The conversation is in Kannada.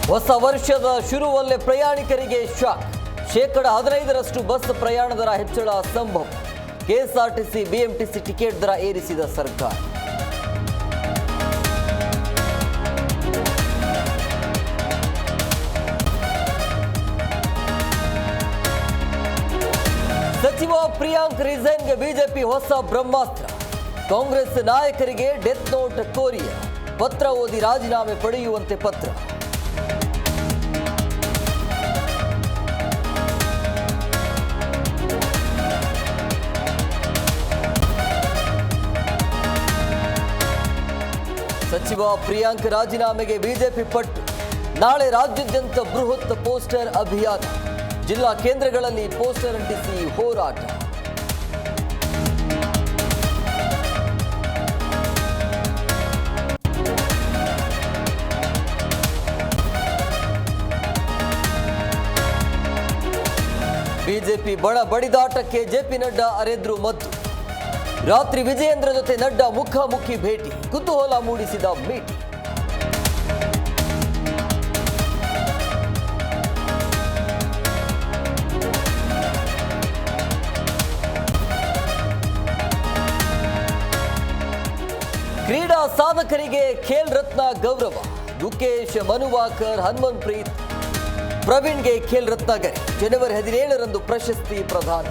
ಹೊಸ ವರ್ಷದ ಶುರುವಲ್ಲೇ ಪ್ರಯಾಣಿಕರಿಗೆ ಶಾಕ್. ಶೇಕಡ 15ರಷ್ಟು ಬಸ್ ಪ್ರಯಾಣ ದರ ಹೆಚ್ಚಳ ಸಂಭವ. ಕೆಎಸ್ಆರ್ಟಿಸಿ ಬಿಎಂಟಿಸಿ ಟಿಕೆಟ್ ದರ ಏರಿಸಿದ ಸರ್ಕಾರ. ಸಚಿವ ಪ್ರಿಯಾಂಕ್ ರಿಸೈನ್ಗೆ ಬಿಜೆಪಿ ಹೊಸ ಬ್ರಹ್ಮಾಸ್ತ್ರ. ಕಾಂಗ್ರೆಸ್ ನಾಯಕರಿಗೆ ಡೆತ್ ನೋಟ್ ಕೋರಿಯ ಪತ್ರ ಓದಿ ರಾಜೀನಾಮೆ ಪಡೆಯುವಂತೆ ಪತ್ರ. ಸಚಿವ ಪ್ರಿಯಾಂಕ್ ರಾಜೀನಾಮೆಗೆ ಬಿಜೆಪಿ ಪಟ್ಟು. ನಾಳೆ ರಾಜ್ಯಾದ್ಯಂತ ಬೃಹತ್ ಪೋಸ್ಟರ್ ಅಭಿಯಾನ. ಜಿಲ್ಲಾ ಕೇಂದ್ರಗಳಲ್ಲಿ ಪೋಸ್ಟರ್ ಅಂಟಿಸಿ ಹೋರಾಟ. ಬಿಜೆಪಿ ಬಣ ಬಡಿದಾಟಕ್ಕೆ ಜೆಪಿ ನಡ್ಡಾ ಅರೆದ್ರು ಮದ್ದು. ರಾತ್ರಿ ವಿಜಯೇಂದ್ರ ಜೊತೆ ನಡ್ಡಾ ಮುಖಾಮುಖಿ ಭೇಟಿ. ಕುತೂಹಲ ಮೂಡಿಸಿದ ಭೇಟಿ. ಕ್ರೀಡಾ ಸಾಧಕರಿಗೆ ಖೇಲ್ ರತ್ನ ಗೌರವ. ಗುಕೇಶ್, ಮನುವಾಕರ್, ಹನುಮನ್ಪ್ರೀತ್, ಪ್ರವೀಣ್ಗೆ ಖೇಲ್ ರತ್ನ ಗರಿ. ಜನವರಿ 17ರಂದು ಪ್ರಶಸ್ತಿ ಪ್ರದಾನ.